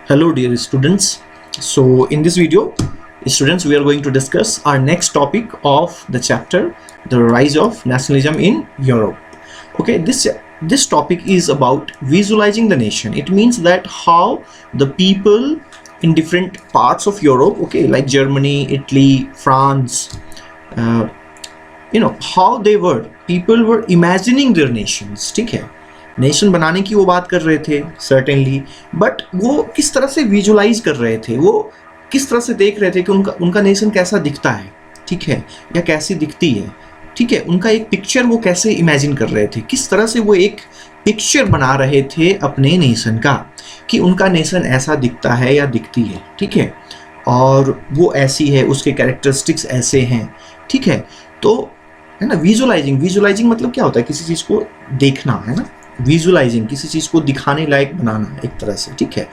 Hello dear students. So in this video, students, we are going to discuss our next topic of the chapter, the rise of nationalism in Europe. Okay, this topic is about visualizing the nation. It means that how the people in different parts of Europe, okay, like Germany, Italy, France, how people were imagining their nations. ठीक है, nation बनाने की वो बात कर रहे थे certainly, but वो किस तरह से विजुलाइज कर रहे थे, वो किस तरह से देख रहे थे कि उनका नेशन कैसा दिखता है, ठीक है, या कैसी दिखती है, ठीक है, उनका एक पिक्चर वो कैसे इमेजिन कर रहे थे, किस तरह से वो एक पिक्चर बना रहे थे अपने नेशन का कि उनका नेशन ऐसा दिखता है या दिखती है, ठीक है, और वो ऐसी है, उसके कैरेक्टरिस्टिक्स ऐसे हैं, ठीक है। तो है ना, विजुलाइजिंग मतलब क्या होता है, किसी चीज़ को देखना, है ना, विजुलाइजिंग किसी चीज़ को दिखाने लायक बनाना एक तरह से, ठीक है।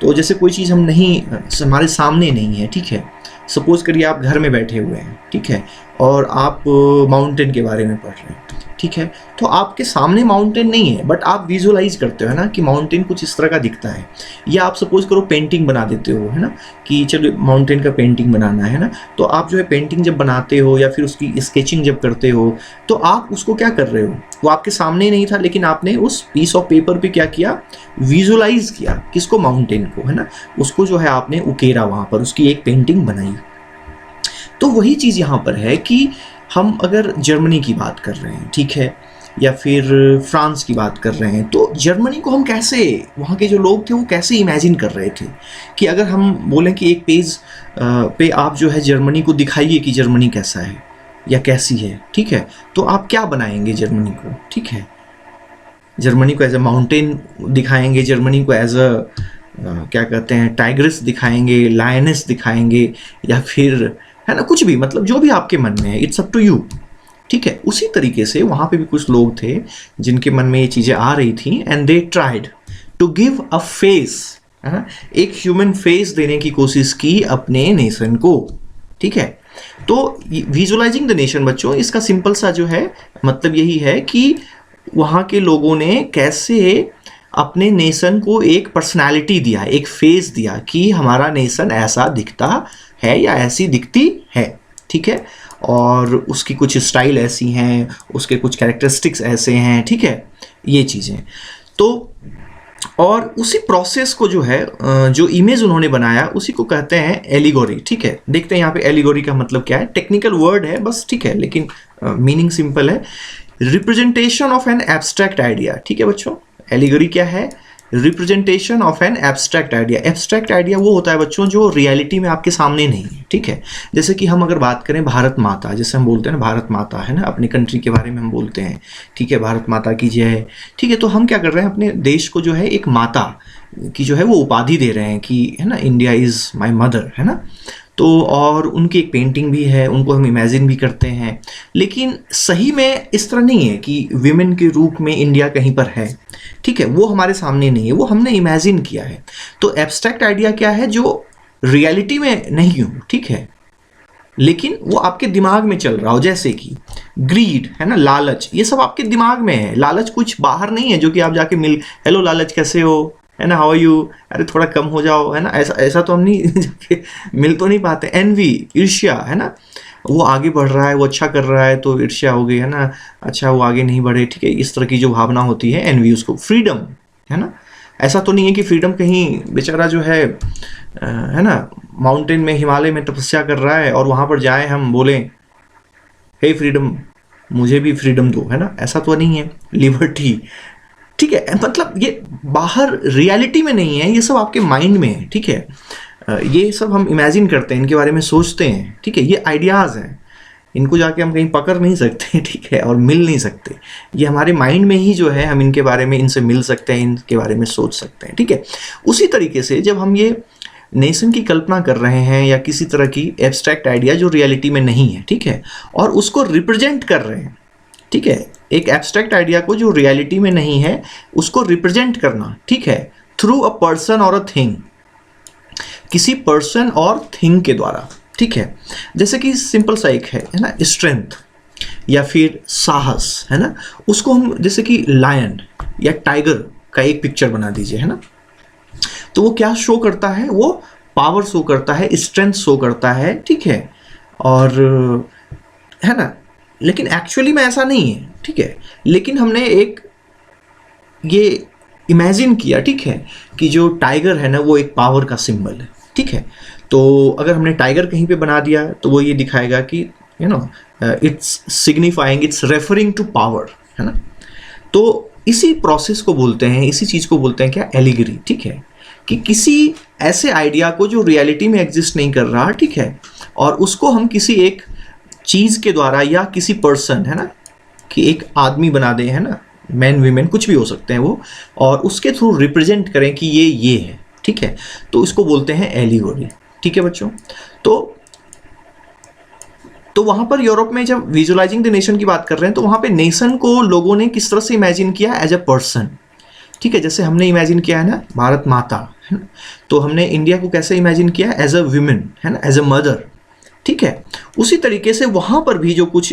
तो जैसे कोई चीज़ हमारे सामने नहीं है, ठीक है, सपोज करिए आप घर में बैठे हुए हैं, ठीक है, और आप माउंटेन के बारे में पढ़ रहे हैं, ठीक है, तो आपके सामने माउंटेन नहीं है, बट आप विजुलाइज करते हो, है ना, कि माउंटेन कुछ इस तरह का दिखता है। या आप सपोज करो पेंटिंग बना देते हो, है ना, कि चलो माउंटेन का पेंटिंग बनाना है ना, तो आप जो है पेंटिंग जब बनाते हो या फिर उसकी स्केचिंग जब करते हो, तो आप उसको क्या कर रहे हो, वो आपके सामने नहीं था, लेकिन आपने उस पीस ऑफ पेपर पे क्या किया, विजुलाइज किया, किसको, माउंटेन को, है ना, उसको जो है आपने उकेरा, वहाँ पर उसकी एक पेंटिंग बनाई। तो वही चीज़ यहाँ पर है कि हम अगर जर्मनी की बात कर रहे हैं, ठीक है, या फिर फ्रांस की बात कर रहे हैं, तो जर्मनी को हम कैसे, वहाँ के जो लोग थे वो कैसे इमेजिन कर रहे थे कि अगर हम बोलें कि एक पेज पे आप जो है जर्मनी को दिखाइए कि जर्मनी कैसा है या कैसी है, ठीक है, तो आप क्या बनाएंगे जर्मनी को, ठीक है, जर्मनी को एज अ माउंटेन दिखाएंगे, जर्मनी को एज अ क्या कहते हैं, टाइग्रेस दिखाएंगे, लायनेस दिखाएंगे, या फिर, है ना, कुछ भी, मतलब जो भी आपके मन में है, इट्स अप टू यू, ठीक है। उसी तरीके से वहाँ पे भी कुछ लोग थे जिनके मन में ये चीज़ें आ रही थी, and they tried to give a face, है ना, एक ह्यूमन फेस देने की कोशिश की अपने नेशन को, ठीक है। तो विजुअलाइजिंग द नेशन बच्चों, इसका सिंपल सा जो है मतलब यही है कि वहाँ के लोगों ने कैसे अपने नेशन को एक पर्सनालिटी दिया, एक फेस दिया कि हमारा नेशन ऐसा दिखता है या ऐसी दिखती है, ठीक है, और उसकी कुछ स्टाइल ऐसी हैं, उसके कुछ कैरेक्टरिस्टिक्स ऐसे हैं, ठीक है, ये चीज़ें। तो और उसी प्रोसेस को जो है, जो इमेज उन्होंने बनाया, उसी को कहते हैं एलिगोरी, ठीक है। देखते हैं यहाँ पे एलिगोरी का मतलब क्या है, टेक्निकल वर्ड है बस, ठीक है, लेकिन मीनिंग सिंपल है, representation of an abstract idea, ठीक है बच्चों। एलिगोरी क्या है, representation of an abstract idea. Abstract idea वो होता है बच्चों जो रियलिटी में आपके सामने नहीं है, ठीक है। जैसे कि हम अगर बात करें भारत माता, जैसे हम बोलते हैं ना भारत माता, है ना, अपनी कंट्री के बारे में हम बोलते हैं, ठीक है, भारत माता की जय, ठीक है, तो हम क्या कर रहे हैं, अपने देश को जो है एक माता की जो है वो उपाधि दे रहे हैं कि, है ना, इंडिया इज़ माई मदर, है ना। तो और उनकी एक पेंटिंग भी है, उनको हम इमेजिन भी करते हैं, लेकिन सही में इस तरह नहीं है कि विमेन के रूप में इंडिया कहीं पर है, ठीक है, वो हमारे सामने नहीं है, वो हमने इमेजिन किया है। तो एब्स्ट्रैक्ट आइडिया क्या है, जो रियलिटी में नहीं हो, ठीक है, लेकिन वो आपके दिमाग में चल रहा हो, जैसे कि ग्रीड, है ना, लालच, ये सब आपके दिमाग में है। लालच कुछ बाहर नहीं है जो कि आप जाके हेलो लालच कैसे हो, है ना, हाउ आर यू, अरे थोड़ा कम हो जाओ, है ना, ऐसा तो हम नहीं जाके मिल तो नहीं पाते। एनवी, ईर्ष्या, है ना, वो आगे बढ़ रहा है, वो अच्छा कर रहा है तो ईर्ष्या हो गई, है ना, अच्छा वो आगे नहीं बढ़े, ठीक है, इस तरह की जो भावना होती है, एनवी उसको। फ्रीडम, है ना, ऐसा तो नहीं है कि फ्रीडम कहीं बेचारा जो है ना, माउंटेन में, हिमालय में तपस्या कर रहा है और वहाँ पर जाए हम बोलें हे फ्रीडम, मुझे भी फ्रीडम दो, है ना, ऐसा तो नहीं है, लिबर्टी, ठीक है, मतलब ये बाहर रियलिटी में नहीं है, ये सब आपके माइंड में है, ठीक है, ये सब हम इमेजिन करते हैं, इनके बारे में सोचते हैं, ठीक है, ये आइडियाज़ हैं, इनको जाके हम कहीं पकड़ नहीं सकते, ठीक है, और मिल नहीं सकते, ये हमारे माइंड में ही जो है हम इनके बारे में, इनसे मिल सकते हैं, इनके बारे में सोच सकते हैं, ठीक है। उसी तरीके से जब हम ये नेशन की कल्पना कर रहे हैं या किसी तरह की एब्स्ट्रैक्ट आइडिया जो रियलिटी में नहीं है, ठीक है, और उसको रिप्रेजेंट कर रहे हैं, ठीक है, एक एब्स्ट्रैक्ट आइडिया को जो रियलिटी में नहीं है उसको रिप्रेजेंट करना, ठीक है, थ्रू अ पर्सन और अ थिंग, किसी पर्सन और थिंग के द्वारा, ठीक है। जैसे कि सिंपल सा एक है ना, स्ट्रेंथ या फिर साहस, है ना, उसको हम जैसे कि लायन या टाइगर का एक पिक्चर बना दीजिए, है ना, तो वो क्या शो करता है, वो पावर शो करता है, स्ट्रेंथ शो करता है, ठीक है, और है ना। लेकिन एक्चुअली में ऐसा नहीं है, ठीक है। लेकिन हमने एक ये इमेजिन किया, ठीक है, कि जो टाइगर है ना वो एक पावर का सिंबल है, ठीक है। तो अगर हमने टाइगर कहीं पे बना दिया तो वो ये दिखाएगा कि it's signifying, it's referring to power, है ना। तो इसी प्रोसेस को बोलते हैं, इसी चीज़ को बोलते हैं क्या, एलिगरी, ठीक है। कि किसी ऐसे आइडिया को जो रियलिटी में एग्जिस्ट नहीं कर रहा, ठीक है, और उसको हम किसी एक चीज़ के द्वारा या किसी पर्सन, है ना, कि एक आदमी बना दें, है ना, मैन वीमेन कुछ भी हो सकते हैं वो, और उसके थ्रू रिप्रेजेंट करें कि ये है, ठीक है। तो इसको बोलते हैं एलिगोरी, ठीक है बच्चों। तो वहाँ पर यूरोप में जब विजुअलाइजिंग द नेशन की बात कर रहे हैं तो वहाँ पे नेशन को लोगों ने किस तरह से इमेजिन किया, एज ए पर्सन, ठीक है। जैसे हमने इमेजिन किया है ना भारत माता, है ना, तो हमने इंडिया को कैसे इमेजिन किया, एज अ वुमेन, है ना, एज अ मदर, ठीक है। उसी तरीके से वहाँ पर भी जो कुछ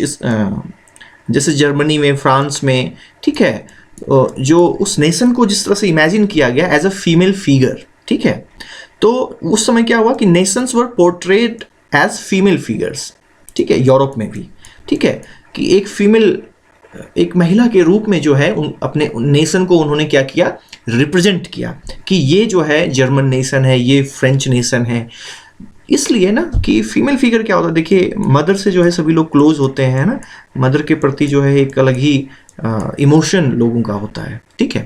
जैसे जर्मनी में, फ्रांस में, ठीक है, जो उस नेशन को जिस तरह से इमेजिन किया गया एज अ फीमेल फिगर, ठीक है। तो उस समय क्या हुआ कि नेशंस वर पोर्ट्रेड एज फीमेल फिगर्स, ठीक है, यूरोप में भी, ठीक है, कि एक फीमेल, एक महिला के रूप में जो है अपने नेशन को उन्होंने क्या किया, रिप्रेजेंट किया, कि ये जो है जर्मन नेशन है, ये फ्रेंच नेशन है। इसलिए ना कि फीमेल फिगर क्या होता है, देखिए मदर से जो है सभी लोग क्लोज होते हैं ना, मदर के प्रति जो है एक अलग ही इमोशन लोगों का होता है, ठीक है।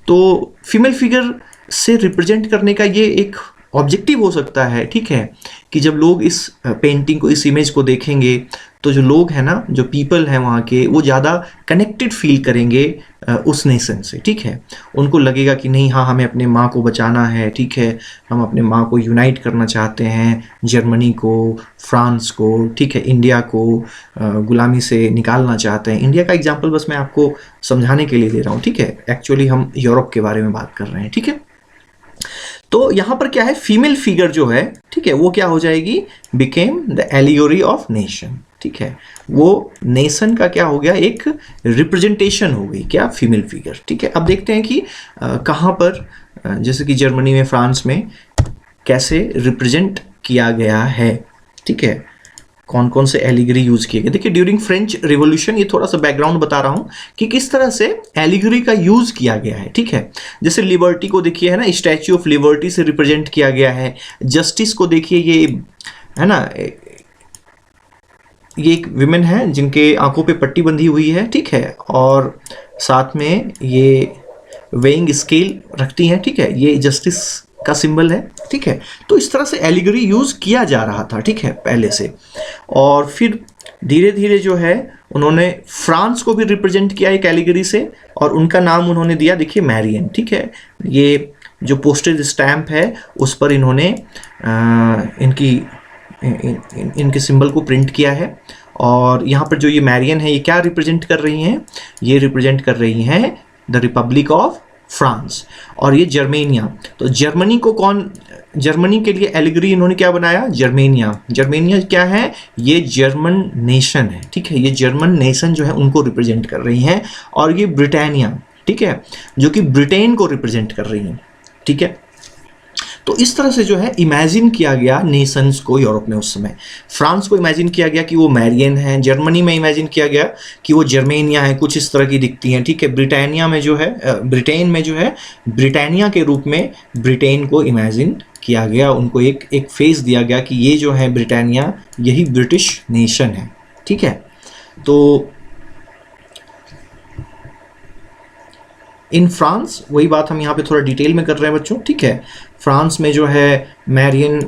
तो फीमेल फिगर से रिप्रेजेंट करने का ये एक ऑब्जेक्टिव हो सकता है, ठीक है, कि जब लोग इस पेंटिंग को, इस इमेज को देखेंगे तो जो लोग हैं ना, जो पीपल हैं वहाँ के, वो ज़्यादा कनेक्टेड फील करेंगे उस नेशन से, ठीक है। उनको लगेगा कि नहीं, हाँ हमें अपने माँ को बचाना है, ठीक है, हम अपने माँ को यूनाइट करना चाहते हैं, जर्मनी को, फ्रांस को, ठीक है, इंडिया को गुलामी से निकालना चाहते हैं। इंडिया का एग्जाम्पल बस मैं आपको समझाने के लिए दे रहा हूँ, ठीक है, एक्चुअली हम यूरोप के बारे में बात कर रहे हैं, ठीक है। तो यहां पर क्या है, फीमेल फिगर जो है, ठीक है, वो क्या हो जाएगी, became the allegory of nation, ठीक है। वो नेशन का क्या हो गया, एक रिप्रेजेंटेशन हो गई, क्या, फीमेल फिगर, ठीक है। अब देखते हैं कि कहां पर, जैसे कि जर्मनी में, फ्रांस में कैसे रिप्रेजेंट किया गया है, ठीक है, कौन कौन से एलिगरी यूज किए गए। देखिए ड्यूरिंग फ्रेंच रिवॉल्यूशन, ये थोड़ा सा बैकग्राउंड बता रहा हूं कि किस तरह से एलिगरी का यूज किया गया है, ठीक है। जैसे लिबर्टी को देखिए, है ना, स्टैच्यू ऑफ लिबर्टी से रिप्रेजेंट किया गया है। जस्टिस को देखिए, ये है ना, ये एक विमेन है जिनके आंखों पे पट्टी बंधी हुई है, ठीक है, और साथ में ये वेइंग स्केल रखती हैं, ठीक है, ये जस्टिस का सिंबल है, ठीक है। तो इस तरह से एलिगरी यूज किया जा रहा था, ठीक है, पहले से। और फिर धीरे धीरे जो है उन्होंने फ्रांस को भी रिप्रेजेंट किया एक एलिगरी से, और उनका नाम उन्होंने दिया, देखिए, मैरियन, ठीक है। ये जो पोस्टेज स्टैम्प है उस पर इन्होंने इनके सिंबल को प्रिंट किया है। और यहाँ पर जो ये मैरियन है, ये क्या रिप्रेजेंट कर रही हैं, ये रिप्रेजेंट कर रही हैं द रिपब्लिक ऑफ फ्रांस। और ये जर्मेनिया, तो जर्मनी को कौन, जर्मनी के लिए एलिगरी इन्होंने क्या बनाया, जर्मेनिया। जर्मेनिया क्या है, ये जर्मन नेशन है, ठीक है, ये जर्मन नेशन जो है उनको रिप्रेजेंट कर रही हैं। और ये ब्रिटानिया, ठीक है, जो कि ब्रिटेन को रिप्रेजेंट कर रही हैं, ठीक है। तो इस तरह से जो है इमेजिन किया गया नेशंस को यूरोप में उस समय। फ्रांस को इमेजिन किया गया कि वो मैरियन है, जर्मनी में इमेजिन किया गया कि वो जर्मेनिया है, कुछ इस तरह की दिखती हैं, ठीक है। ब्रिटानिया में जो है, ब्रिटेन में जो है, ब्रिटानिया के रूप में ब्रिटेन को इमेजिन किया गया, उनको एक फेस दिया गया कि ये जो है ब्रिटानिया, यही ब्रिटिश नेशन है, ठीक है। तो इन फ्रांस, वही बात हम यहाँ पे थोड़ा डिटेल में कर रहे हैं बच्चों, ठीक है। फ्रांस में जो है मैरियन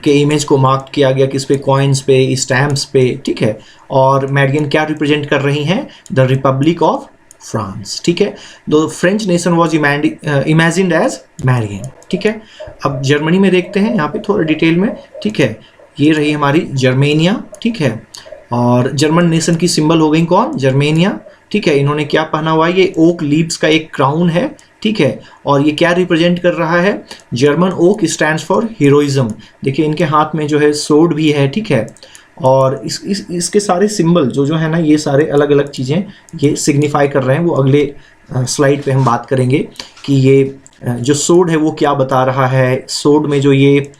के इमेज को मार्क किया गया, किस पे, कॉइन्स पे, स्टैम्प्स पे, ठीक है। और मैरियन क्या रिप्रेजेंट कर रही हैं, द रिपब्लिक ऑफ फ्रांस, ठीक है। The French nation was imagined as Marianne, ठीक है। अब जर्मनी में देखते हैं यहाँ पे थोड़ा डिटेल में, ठीक है। ये रही हमारी जर्मेनिया, ठीक है। और जर्मन नेशन की सिंबल हो गई कौन, जर्मेनिया, ठीक है। इन्होंने क्या पहना हुआ है, ये ओक लीव्स का एक क्राउन है, ठीक है। और ये क्या रिप्रेजेंट कर रहा है, German oak stands for heroism. देखिए इनके हाथ में जो है सोर्ड भी है, ठीक है। और इसके सारे सिंबल जो है ना, ये सारे अलग अलग चीज़ें ये सिग्निफाई कर रहे हैं। वो अगले स्लाइड पे हम बात करेंगे कि ये जो सोड है वो क्या बता रहा है, सोड में जो ये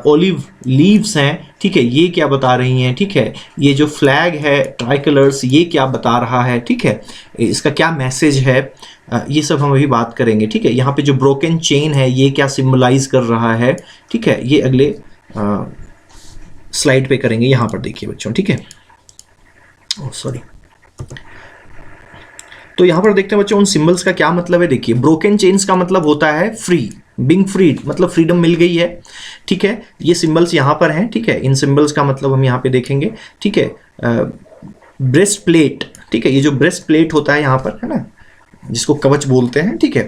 ओलिव लीव्स हैं, ठीक है, ये क्या बता रही हैं, ठीक है, ये जो फ्लैग है ट्राई कलर्स ये क्या बता रहा है, ठीक है, इसका क्या मैसेज है, ये सब हम अभी बात करेंगे, ठीक है। यहाँ पे जो ब्रोकन चेन है ये क्या सिंबलाइज कर रहा है, ठीक है, ये अगले स्लाइड पे करेंगे। यहाँ पर देखिए बच्चों, ठीक है, ओह सॉरी। तो यहाँ पर देखते हैं बच्चों उन सिंबल्स का क्या मतलब है। देखिए ब्रोकन चेन्स का मतलब होता है फ्री, बिंग फ्रीड, मतलब फ्रीडम मिल गई है, ठीक है। ये सिंबल्स यहाँ पर हैं, ठीक है, इन सिंबल्स का मतलब हम यहाँ पे देखेंगे, ठीक है। ब्रेस्ट प्लेट, ठीक है, ये जो ब्रेस्ट प्लेट होता है यहाँ पर, है ना, जिसको कवच बोलते हैं, ठीक है,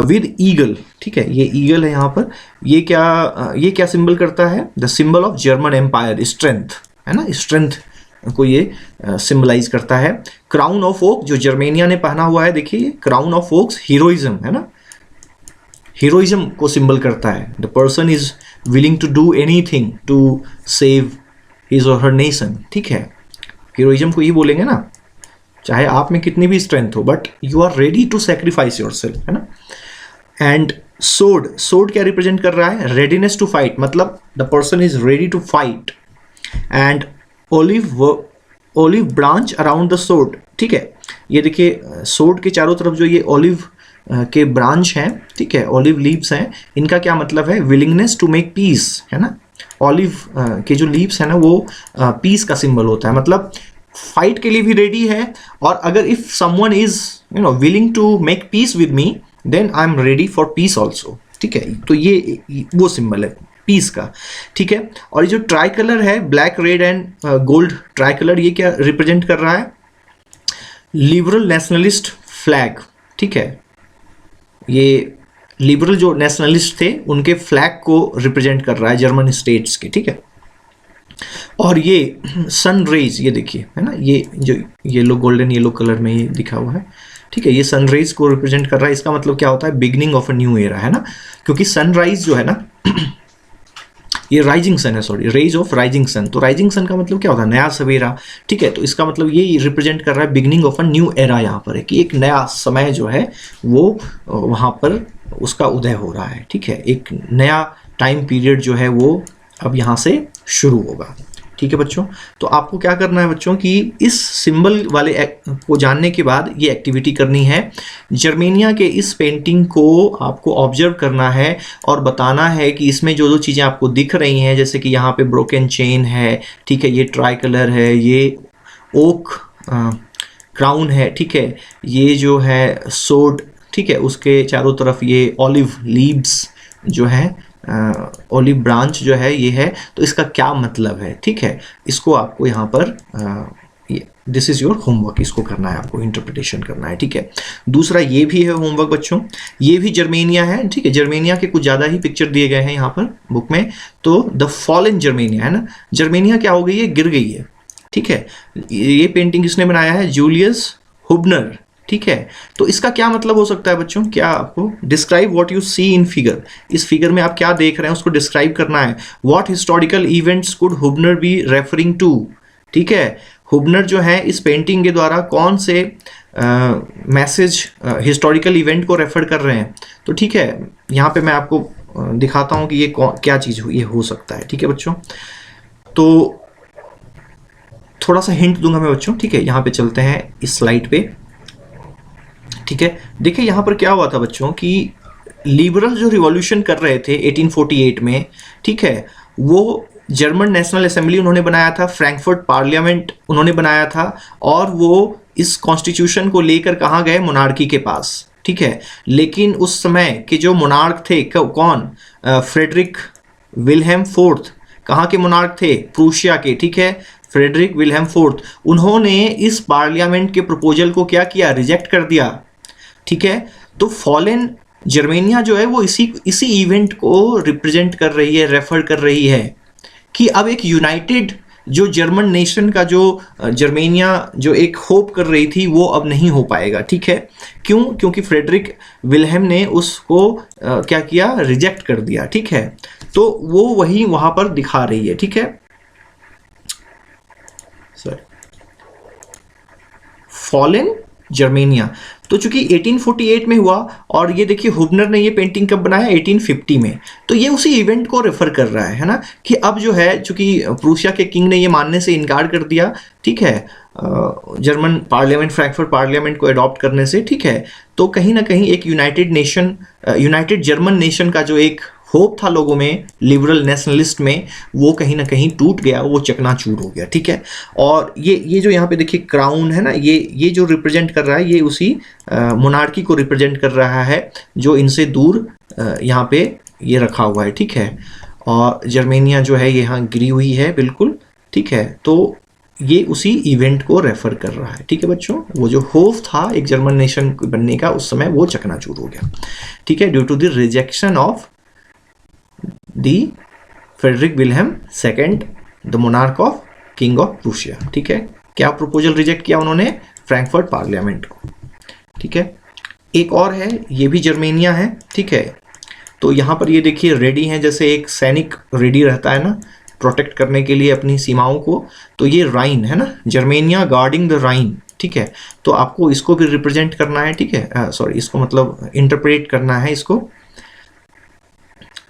विद ईगल, ठीक है, ये ईगल है यहाँ पर, ये क्या सिंबल करता है, the symbol of German empire, strength, है ना, स्ट्रेंथ को ये सिंबलाइज करता है। क्राउन ऑफ ओक जो जर्मेनिया ने पहना हुआ है, देखिए क्राउन ऑफ ओक्स हीरोइज्म, है ना, हीरोइज्म को सिंबल करता है। The person is willing to do anything to save his or her nation, ठीक है, हीरोइज्म को ये बोलेंगे ना, चाहे आप में कितनी भी स्ट्रेंथ हो but you are ready to sacrifice yourself, है ना। एंड सोड, सोड क्या रिप्रेजेंट कर रहा है, रेडीनेस टू फाइट, मतलब the person is ready to fight. And olive branch around the sword, ठीक है, ये देखिए सोड के चारों तरफ जो ये ओलिव के ब्रांच हैं, ठीक है, ओलिव लीव्स हैं, इनका क्या मतलब है, विलिंगनेस टू मेक पीस, है ना। ओलिव के जो लीव्स हैं ना वो पीस का सिंबल होता है, मतलब फाइट के लिए भी रेडी है, और अगर if someone is willing to make peace with me then I am ready for peace also, ठीक है। तो ये वो सिंबल है पीस का, ठीक है। और ये जो ट्राई कलर है black red and gold try colour, ये क्या रिप्रेजेंट कर रहा है, लिबरल नेशनलिस्ट फ्लैग, ठीक है, ये लिबरल जो नेशनलिस्ट थे उनके फ्लैग को रिप्रेजेंट कर रहा है जर्मन स्टेट्स के, ठीक है। और ये सन रेज, ये देखिए, है ना, ये जो येलो गोल्डन येलो कलर में ये दिखा हुआ है, ठीक है, ये सनराइज को रिप्रेजेंट कर रहा है। इसका मतलब क्या होता है, beginning of a new era, है ना, क्योंकि सनराइज जो है ना ये राइजिंग सन है, sorry, rays of rising sun, तो राइजिंग सन का मतलब क्या होता है, नया सवेरा, ठीक है। तो इसका मतलब ये रिप्रेजेंट कर रहा है beginning of a new era, यहाँ पर है कि एक नया समय जो है वो वहाँ पर उसका उदय हो रहा है, ठीक है, एक नया टाइम पीरियड जो है वो अब यहाँ से शुरू होगा, ठीक है बच्चों। तो आपको क्या करना है बच्चों कि इस सिंबल वाले को जानने के बाद ये एक्टिविटी करनी है, जर्मेनिया के इस पेंटिंग को आपको ऑब्जर्व करना है और बताना है कि इसमें जो जो चीज़ें आपको दिख रही हैं, जैसे कि यहाँ पे ब्रोकन चेन है, ठीक है, ये ट्राई कलर है, ये ओक क्राउन है, ठीक है, ये जो है सोड, ठीक है, उसके चारों तरफ ये ऑलिव लीव्स जो है, ओलिव ब्रांच जो है ये है, तो इसका क्या मतलब है, ठीक है, इसको आपको यहाँ पर दिस इज योर होमवर्क, इसको करना है, आपको इंटरप्रिटेशन करना है, ठीक है। दूसरा ये भी है होमवर्क बच्चों, ये भी जर्मेनिया है, ठीक है, जर्मेनिया के कुछ ज़्यादा ही पिक्चर दिए गए हैं यहाँ पर बुक में। तो द फॉलन जर्मेनिया, है ना, जर्मेनिया क्या हो गई है, गिर गई है, ठीक है। ये पेंटिंग किसने बनाया है, जूलियस हुबनर, ठीक है। तो इसका क्या मतलब हो सकता है बच्चों, क्या आपको describe what you see in figure, इस फिगर में आप क्या देख रहे हैं उसको डिस्क्राइब करना है। What historical events could Hubner be referring to, ठीक है, हुबनर जो है इस पेंटिंग के द्वारा कौन से मैसेज हिस्टोरिकल इवेंट को रेफर कर रहे हैं। तो ठीक है, यहाँ पे मैं आपको दिखाता हूँ कि ये क्या चीज़ ये हो सकता है, ठीक है बच्चों। तो थोड़ा सा हिंट दूंगा मैं बच्चों, ठीक है, यहाँ पे चलते हैं इस स्लाइड पे, ठीक है। देखिए यहाँ पर क्या हुआ था बच्चों कि लिबरल जो रिवॉल्यूशन कर रहे थे 1848 में, ठीक है, वो जर्मन नेशनल असेंबली उन्होंने बनाया था, फ्रैंकफर्ट पार्लियामेंट उन्होंने बनाया था, और वो इस कॉन्स्टिट्यूशन को लेकर कहाँ गए, मोनार्की के पास, ठीक है। लेकिन उस समय के जो मोनार्क थे कौन, फ्रेडरिक विल्हेम फोर्थ, कहाँ के मोनार्क थे, प्रूशिया के, ठीक है, फ्रेडरिक विल्हेम फोर्थ, उन्होंने इस पार्लियामेंट के प्रपोजल को क्या किया, रिजेक्ट कर दिया, ठीक है। तो फॉलन जर्मेनिया जो है वो इसी इवेंट को रिप्रेजेंट कर रही है, रेफर कर रही है कि अब एक यूनाइटेड जो जर्मन नेशन का जो जर्मेनिया जो एक होप कर रही थी वो अब नहीं हो पाएगा, ठीक है। क्यों, क्योंकि फ्रेडरिक विल्हेम ने उसको क्या किया, रिजेक्ट कर दिया, ठीक है। तो वो वही वहां पर दिखा रही है, ठीक है। फॉलन जर्मेनिया, तो चूंकि 1848 में हुआ, और ये देखिए हुबनर ने ये पेंटिंग कब बनाया, 1850 में, तो ये उसी इवेंट को रेफर कर रहा है ना, कि अब जो है चूंकि प्रूसिया के किंग ने ये मानने से इनकार कर दिया, ठीक है, जर्मन पार्लियामेंट, फ्रैंकफर्ट पार्लियामेंट को अडॉप्ट करने से, ठीक है, तो कहीं ना कहीं एक यूनाइटेड जर्मन नेशन का जो एक होप था लोगों में, लिबरल नेशनलिस्ट में, वो कहीं ना कहीं टूट गया, वो चकनाचूर हो गया, ठीक है। और ये जो यहाँ पे देखिए क्राउन है ना, ये जो रिप्रेजेंट कर रहा है, ये उसी मोनार्की को रिप्रेजेंट कर रहा है जो इनसे दूर यहाँ पे ये रखा हुआ है, ठीक है। और जर्मेनिया जो है यहाँ गिरी हुई है बिल्कुल, ठीक है। तो ये उसी इवेंट को रेफर कर रहा है, ठीक है बच्चों। वो जो होप था एक जर्मन नेशन बनने का, उस समय वो चकनाचूर हो गया, ठीक है, due to the rejection of the Frederick Wilhelm second, the monarch of king of Prussia, ठीक है। क्या प्रपोजल रिजेक्ट किया उन्होंने, फ्रैंकफर्ट पार्लियामेंट को, ठीक है। एक और है, ये भी जर्मेनिया है, ठीक है। तो यहाँ पर ये देखिए रेडी हैं, जैसे एक सैनिक रेडी रहता है ना प्रोटेक्ट करने के लिए अपनी सीमाओं को, तो ये राइन है ना, जर्मेनिया गार्डिंग द राइन, ठीक है। तो आपको इसको भी रिप्रेजेंट करना है, ठीक है, सॉरी, इसको मतलब इंटरप्रेट करना है इसको,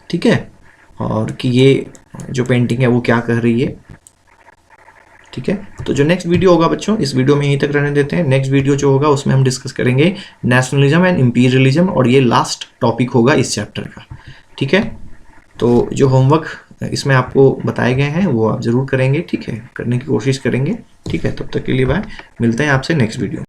ठीक है, और कि ये जो पेंटिंग है वो क्या कह रही है, ठीक है। तो जो नेक्स्ट वीडियो होगा बच्चों, इस वीडियो में यहीं तक रहने देते हैं। नेक्स्ट वीडियो जो होगा उसमें हम डिस्कस करेंगे नेशनलिज्म एंड इंपीरियलिज्म, और ये लास्ट टॉपिक होगा इस चैप्टर का, ठीक है। तो जो होमवर्क इसमें आपको बताए गए हैं वो आप ज़रूर करेंगे, ठीक है, करने की कोशिश करेंगे, ठीक है। तब तक के लिए बाय, मिलते हैं आपसे नेक्स्ट वीडियो।